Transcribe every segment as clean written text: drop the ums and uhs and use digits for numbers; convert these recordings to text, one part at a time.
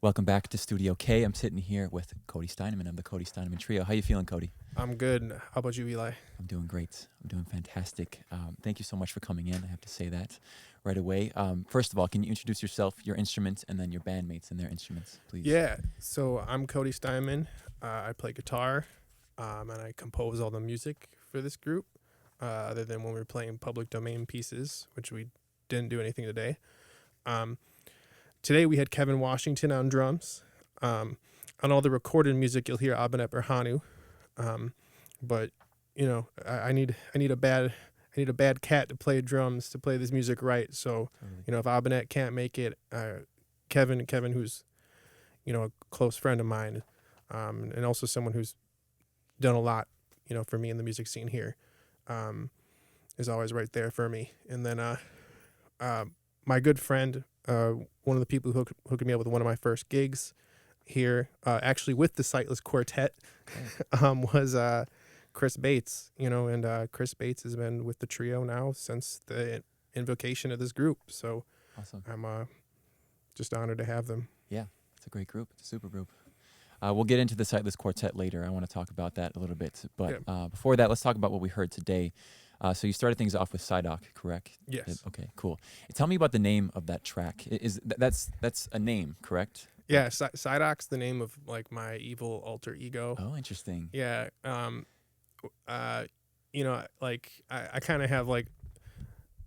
Welcome back to Studio K. I'm sitting here with Cody Steinmann of the Cody Steinmann Trio. How you feeling, Cody? I'm good. How about you, Eli? I'm doing great. I'm doing fantastic. Thank you so much for coming in. I have to say that right away. First of all, can you introduce yourself, your instruments, and then your bandmates and their instruments, please? Yeah. So I'm Cody Steinmann. I play guitar, and I compose all the music for this group. Other than when we were playing public domain pieces, which we didn't do anything today. Today we had Kevin Washington on drums. On all the recorded music, you'll hear Abenet Berhanu. But you know, I need a bad cat to play drums to play this music right. So you know, if Abenet can't make it, Kevin, who's a close friend of mine, and also someone who's done a lot, for me in the music scene here, is always right there for me. And then my good friend, one of the people who hooked me up with one of my first gigs here, actually with the Sightless Quartet, was Chris Bates, and Chris Bates has been with the trio now since the invocation of this group. So Awesome. I'm just honored to have them. Yeah, it's a great group. It's a super group. We'll get into the Sightless Quartet later. I want to talk about that a little bit. But before that, let's talk about what we heard today. So you started things off with Psydoc, correct? Yes. Okay, cool. Tell me about the name of that track. That's a name, correct? Yeah, Psydoc's the name of like my evil alter ego. Oh, interesting. Yeah. Like I kind of have like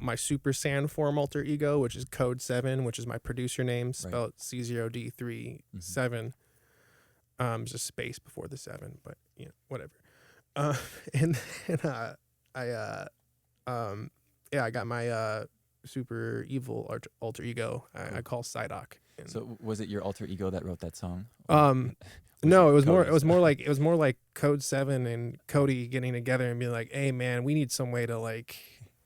my Super Saiyan form alter ego, which is Code 7, which is my producer name, spelled C0D37. There's a space before the 7, but whatever. And then I got my super evil alter ego. I call Psydoc. So was it your alter ego that wrote that song? No, it was more like Code 7 and Cody getting together and being like, "Hey man, we need some way to like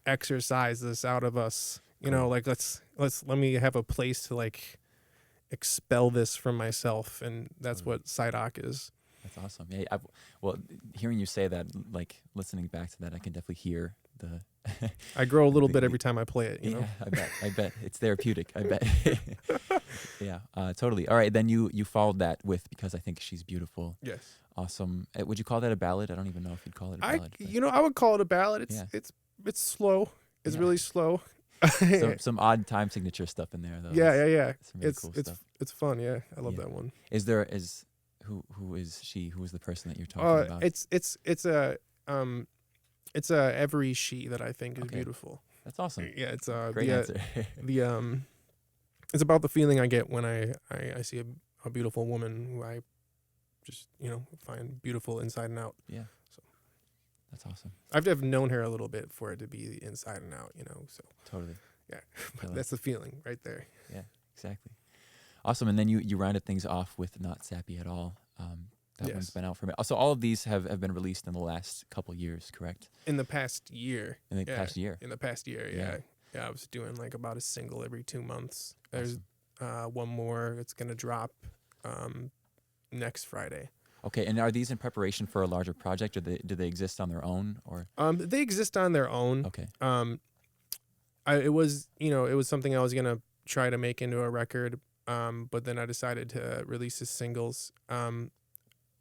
exercise this out of us. Like let me have a place to like expel this from myself." And that's what Psydoc is. That's awesome. Yeah, hearing you say that, like listening back to that, I can definitely hear the. I grow a little bit every time I play it. Yeah, I bet it's therapeutic. I bet. Yeah, totally. All right, then you followed that with Because I Think She's Beautiful. Yes. Awesome. Would you call that a ballad? I don't even know if you'd call it a ballad. I would call it a ballad. It's slow. It's really slow. some odd time signature stuff in there though. Yeah. Some really cool stuff. It's fun. Yeah, I love that one. Who is she? Who is the person that you're talking about? It's a every she that I think is beautiful. That's awesome. Yeah, it's great answer. It's about the feeling I get when I see a beautiful woman who I just find beautiful inside and out. Yeah. So that's awesome. I've known her a little bit for it to be inside and out. So totally. Yeah, that's the feeling right there. Yeah, exactly. Awesome. And then you rounded things off with Not Sappy at All. That one's been out for me. So all of these have been released in the last couple years, correct? In the past year. In the past year, yeah. Yeah, I was doing like about a single every 2 months. There's one more that's going to drop next Friday. Okay, and are these in preparation for a larger project, or do they exist on their own, or? They exist on their own. Okay. It was something I was going to try to make into a record, but then I decided to release as singles.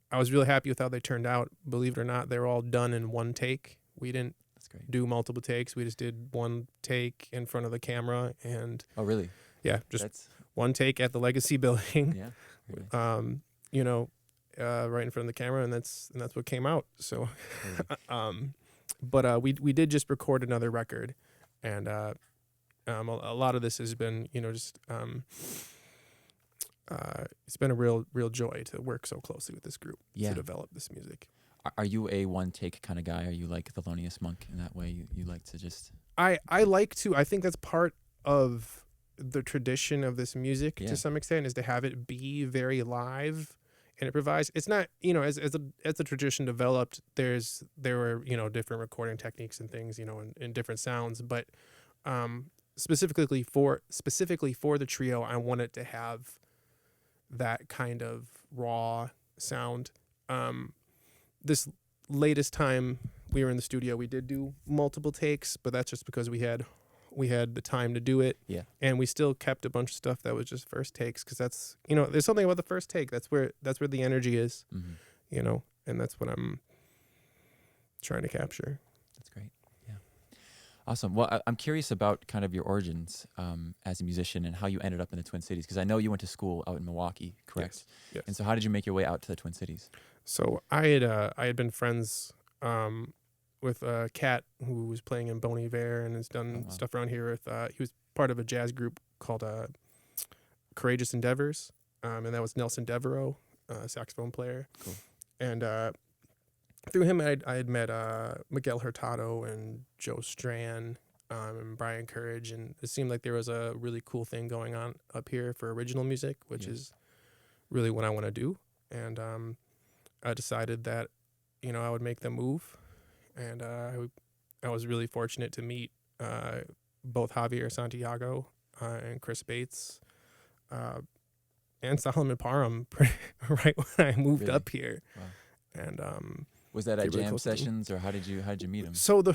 I was really happy with how they turned out. Believe it or not, they were all done in one take. We didn't do multiple takes. We just did one take in front of the camera. And oh, really? Yeah, just one take at the Legacy Building. Yeah. Really. Right in front of the camera, and that's what came out. So, but we did just record another record, and a lot of this has been it's been a real joy to work so closely with this group to develop this music. Are you a one take kind of guy? Are you like Thelonious Monk in that way? You like to just... I like to. I think that's part of the tradition of this music to some extent, is to have it be very live and improvised. It's not, as the tradition developed, there were different recording techniques and things, and different sounds, but specifically for the trio, I wanted to have that kind of raw sound. This latest time we were in the studio, we did do multiple takes, but that's just because we had we had the time to do it. Yeah. And we still kept a bunch of stuff that was just first takes, because that's, you know, there's something about the first take. That's where the energy is, you know, and that's what I'm trying to capture. That's great. Yeah. Awesome. Well, I'm curious about kind of your origins as a musician and how you ended up in the Twin Cities, because I know you went to school out in Milwaukee, correct? Yes. And so how did you make your way out to the Twin Cities? So I had been friends with a cat who was playing in Bon Iver and has done stuff around here. With he was part of a jazz group called Courageous Endeavors, and that was Nelson Devereaux, saxophone player. Cool. And through him, I had met Miguel Hurtado and Joe Strand and Brian Courage, and it seemed like there was a really cool thing going on up here for original music, which is really what I want to do. And I decided that, you know, I would make the move, and I was really fortunate to meet both Javier Santiago and Chris Bates and Solomon Parham right when I moved up here. Wow. And was that at really jam sessions, or how did you meet him? So the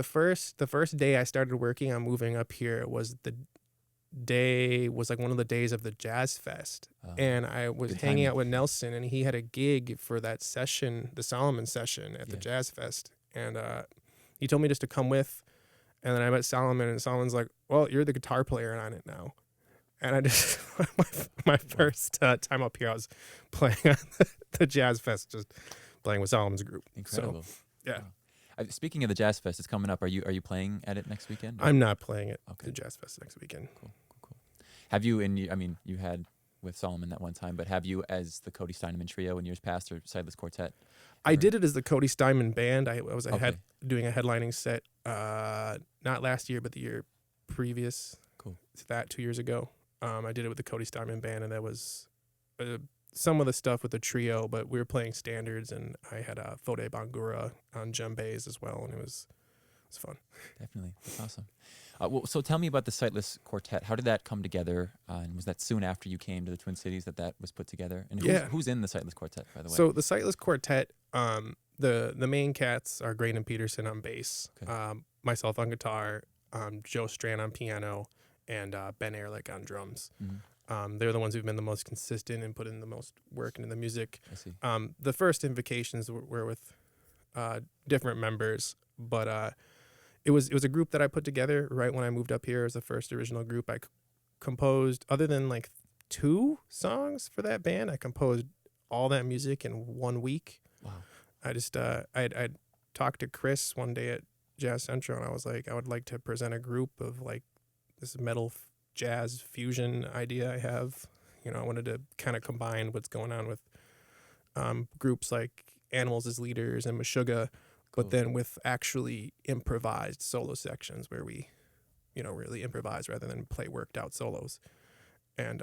first day I started working on moving up here was like one of the days of the Jazz Fest, and I was hanging out with Nelson, and he had a gig for that session, the Solomon session at the Jazz Fest, and he told me just to come with, and then I met Solomon, and Solomon's like, "Well, you're the guitar player on it now," and I just my first time up here, I was playing on the Jazz Fest, just playing with Solomon's group. Incredible. So, yeah. Wow. Speaking of the Jazz Fest, it's coming up. Are you playing at it next weekend? I'm not playing at the Jazz Fest next weekend. Cool. Have you, I mean, you had with Solomon that one time, but have you as the Cody Steinmann Trio in years past, or Sideless Quartet? I did it as the Cody Steinmann Band. I was doing a headlining set, not last year, but the year previous to that, 2 years ago. I did it with the Cody Steinmann Band, and that was some of the stuff with the trio, but we were playing standards, and I had Fode Bangura on djembes as well, and it was fun. Definitely. That's awesome. Well, so tell me about the Sightless Quartet. How did that come together? And was that soon after you came to the Twin Cities that was put together? And who's in the Sightless Quartet, by the way? So the Sightless Quartet, the main cats are Graydon Peterson on bass, myself on guitar, Joe Strand on piano, and Ben Ehrlich on drums. They're the ones who've been the most consistent and put in the most work into the music. I see. The first invocations were with different members, but it was a group that I put together right when I moved up here. As the first original group. I composed, other than like 2 songs for that band, I composed all that music in 1 week. Wow. I just I talked to Chris one day at Jazz Central, and I was like, I would like to present a group of like this metal jazz fusion idea I have. You know, I wanted to kind of combine what's going on with groups like Animals as Leaders and Meshuggah, but then with actually improvised solo sections where we, you know, really improvise rather than play worked out solos. And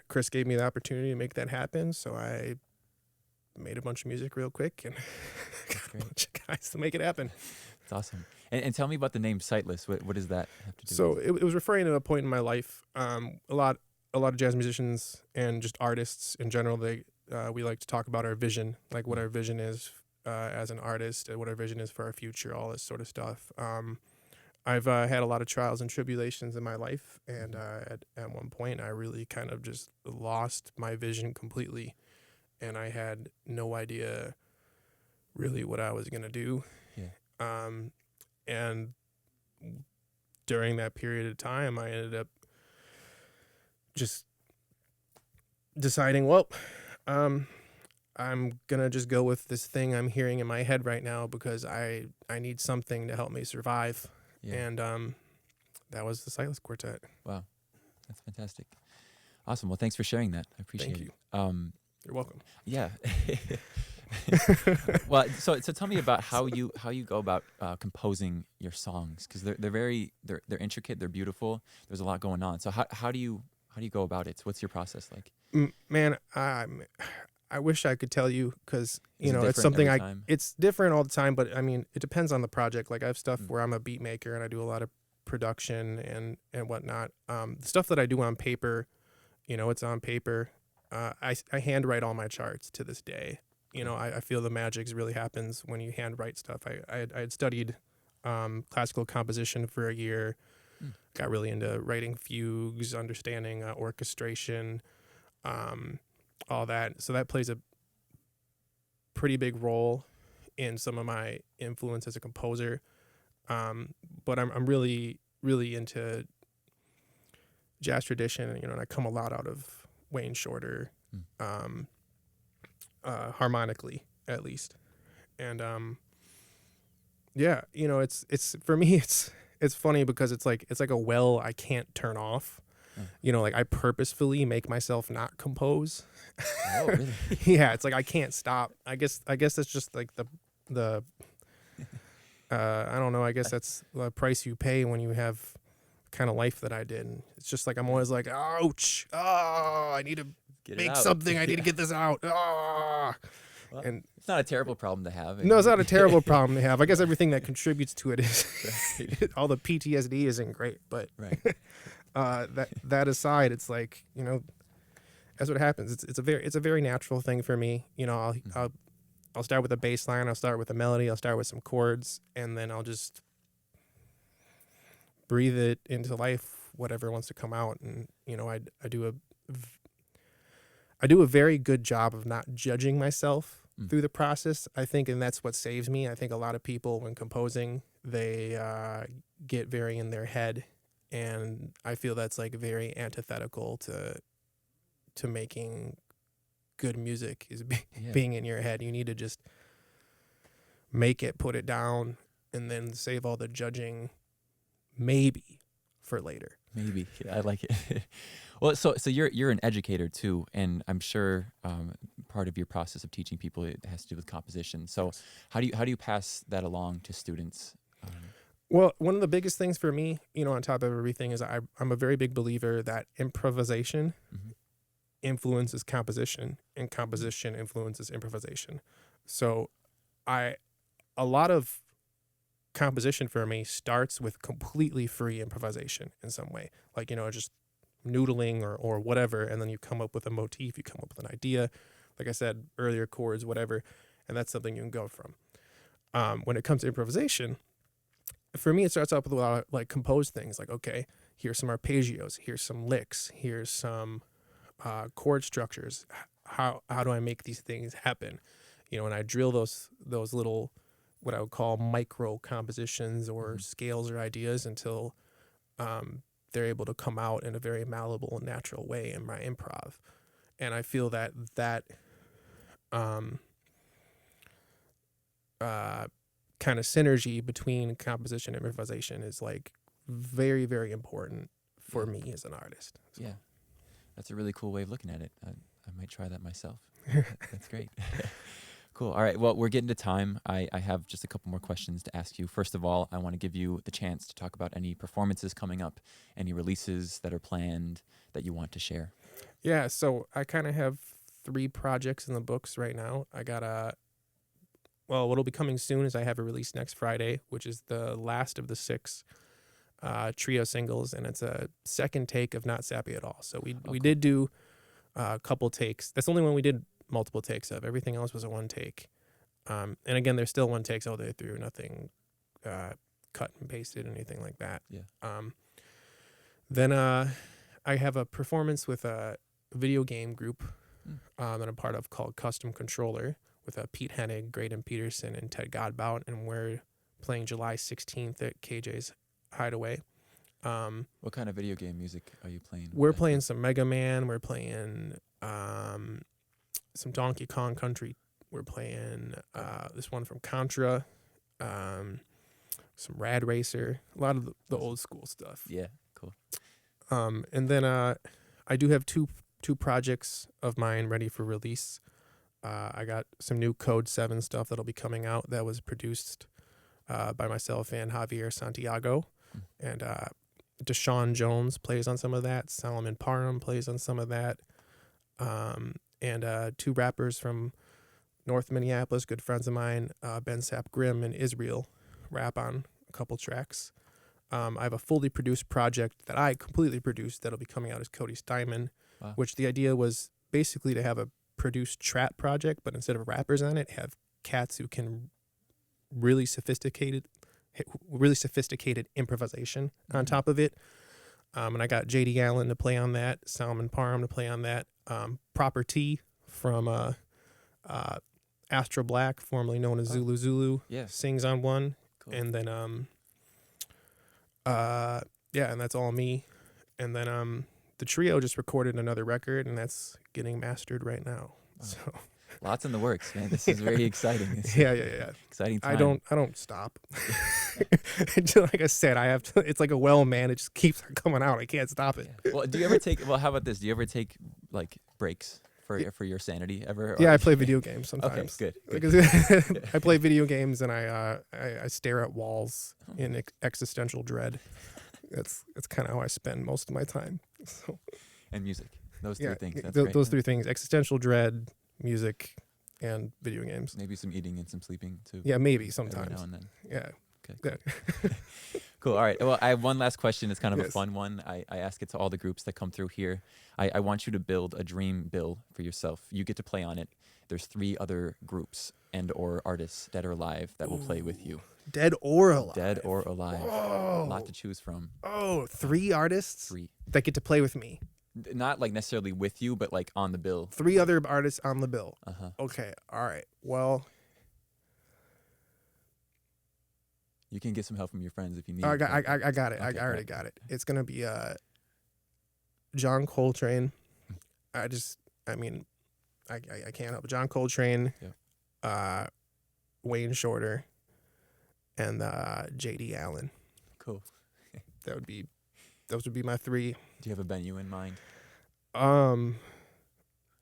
Chris gave me the opportunity to make that happen, so I made a bunch of music real quick and got a bunch of guys to make it happen. It's awesome. And tell me about the name Sightless. What does that have to do so with? It was referring to a point in my life. A lot of jazz musicians and just artists in general, we like to talk about our vision, like what our vision is as an artist, what our vision is for our future, all this sort of stuff. I've had a lot of trials and tribulations in my life, and at one point I really kind of just lost my vision completely, and I had no idea really what I was going to do. And during that period of time, I ended up just deciding, well, I'm going to just go with this thing I'm hearing in my head right now because I need something to help me survive. Yeah. And that was the Sightless Quartet. Wow. That's fantastic. Awesome. Well, thanks for sharing that. I appreciate it. Thank you. You're welcome. Yeah. Well, so tell me about how you go about composing your songs, because they're intricate, they're beautiful. There's a lot going on. So how do you go about it? What's your process like? Man, I wish I could tell you, because it's something it's different all the time. But I mean, it depends on the project. Like I have stuff where I'm a beat maker and I do a lot of production and whatnot. The stuff that I do on paper, it's on paper. I handwrite all my charts to this day. I feel the magic really happens when you handwrite stuff. I had studied classical composition for a year. Mm. Got really into writing fugues, understanding orchestration, all that. So that plays a pretty big role in some of my influence as a composer. But I'm really, really into jazz tradition, and I come a lot out of Wayne Shorter, harmonically at least. And yeah, it's for me it's funny because it's like a well I can't turn off. Like I purposefully make myself not compose. Oh, really? Yeah, it's like I can't stop. I guess that's just like the I don't know, I guess that's the price you pay when you have kind of life that I did. And it's just like I'm always like, ouch, I need to make something. I need to get this out. Well, and it's not a terrible problem to have. No, it's not a terrible problem to have. I guess everything that contributes to it is all the PTSD isn't great, but right. that aside, it's like, that's what happens. It's a very natural thing for me. I'll start with a bass line, I'll start with a melody, I'll start with some chords, and then I'll just breathe it into life, whatever wants to come out. And I do a very good job of not judging myself through the process, I think, and that's what saves me. I think a lot of people, when composing, they get very in their head, and I feel that's like very antithetical to making good music, is being in your head. You need to just make it, put it down, and then save all the judging, maybe, for later. Maybe. Yeah, I like it. Well, so you're an educator too, and I'm sure part of your process of teaching people, it has to do with composition. So how do you pass that along to students? Well, one of the biggest things for me, on top of everything, is I'm a very big believer that improvisation influences composition, and composition influences improvisation. So a lot of composition for me starts with completely free improvisation in some way, like just noodling or whatever, and then you come up with a motif, you come up with an idea, like I said earlier, chords, whatever, and that's something you can go from. When it comes to improvisation, for me, it starts off with a lot of like composed things, like, okay, here's some arpeggios, here's some licks, here's some chord structures. How do I make these things happen? And I drill those little, what I would call micro compositions or scales or ideas until they're able to come out in a very malleable and natural way in my improv. And I feel that kind of synergy between composition and improvisation is like very, very important for me as an artist. So. Yeah, that's a really cool way of looking at it. I might try that myself. That's great. Cool. All right. Well, we're getting to time. I have just a couple more questions to ask you. First of all, I want to give you the chance to talk about any performances coming up, any releases that are planned that you want to share. Yeah. So I kind of have 3 projects in the books right now. I got what'll be coming soon is I have a release next Friday, which is the last of the 6 trio singles, and it's a second take of Not Sappy at All. So we did do a couple takes. That's the only one we did multiple takes of. Everything else was a 1 take. And again, there's still 1 takes all the way through. Nothing cut and pasted, anything like that. Yeah. Then I have a performance with a video game group that I'm part of called Custom Controller with Pete Hennig, Graydon Peterson, and Ted Godbout, and we're playing July 16th at KJ's Hideaway. What kind of video game music are you playing? We're playing some Mega Man. We're playing some Donkey Kong Country. We're playing this one from Contra, some Rad Racer, a lot of the old school stuff. Yeah, cool. And then I do have two projects of mine ready for release. I got some new Code 7 stuff that'll be coming out that was produced by myself and Javier Santiago. And Deshaun Jones plays on some of that. Solomon Parham plays on some of that. And 2 rappers from North Minneapolis, good friends of mine, Ben Sap Grimm and Israel, rap on a couple tracks. I have a fully produced project that I completely produced that'll be coming out as Cody Steinmann, which the idea was basically to have a produced trap project, but instead of rappers on it, have cats who can really sophisticated really sophisticated improvisation on top of it. And I got J.D. Allen to play on that, Salman Parham to play on that, Proper T from Astro Black, formerly known as Zulu Zulu, Yeah. sings on one. Cool. And then and that's all me. And then the trio just recorded another record, and that's getting mastered right now. Wow. So Lots in the works, man. This is very exciting. It's yeah. exciting time. I don't stop. Like I said, I have to. It's like a well, man. It just keeps coming out. I can't stop it. Yeah. Well, do you ever take? Well, how about this? Do you ever take like breaks for your sanity ever? Yeah, I play video games sometimes. Okay, good. Because I play video games and I stare at walls in existential dread. That's kind of how I spend most of my time. So, And music. Those three things. That's those great. three things: existential dread, music, and video games. Maybe some eating and some sleeping too. Yeah, maybe Every sometimes. now and then. Yeah. Okay. Cool. Cool. All right. Well, I have one last question. It's kind of a Yes. fun one. I ask it to all the groups that come through here. I want you to build a dream bill for yourself. You get to play on it. There's 3 other groups and or artists that are alive that will play with you. Dead or alive. Dead or alive. Whoa. A lot to choose from. Oh, 3 artists 3. that get to play with me. Not like necessarily with you, but like on the bill. 3 other artists on the bill. Uh-huh. Okay. All right. Well, You can get some help from your friends if you need. I got it. Okay, I already got it. It's gonna be John Coltrane. I can't help it. John Coltrane, Wayne Shorter, and J.D. Allen. Cool. Those would be my 3. Do you have a venue in mind?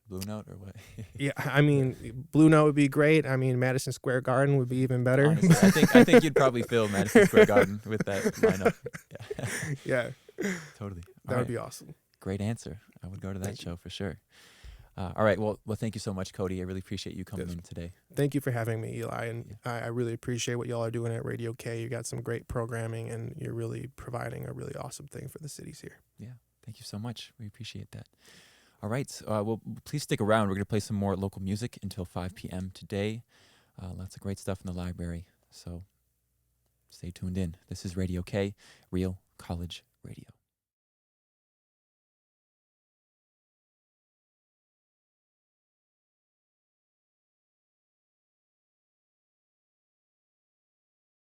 Blue Note or what? Yeah, I mean, Blue Note would be great. I mean, Madison Square Garden would be even better. Honestly, I think you'd probably fill Madison Square Garden with that lineup. Yeah. Yeah, Totally. that would be awesome. Great answer. I would go to that Thank you. show for sure. All right. Well, thank you so much, Cody. I really appreciate you coming in today. Thank you for having me, Eli, and I really appreciate what y'all are doing at Radio K. You got some great programming, and you're really providing a really awesome thing for the cities here. Yeah. Thank you so much. We appreciate that. All right. Well, please stick around. We're going to play some more local music until 5 p.m. today. Lots of great stuff in the library. So stay tuned in. This is Radio K, Real College Radio.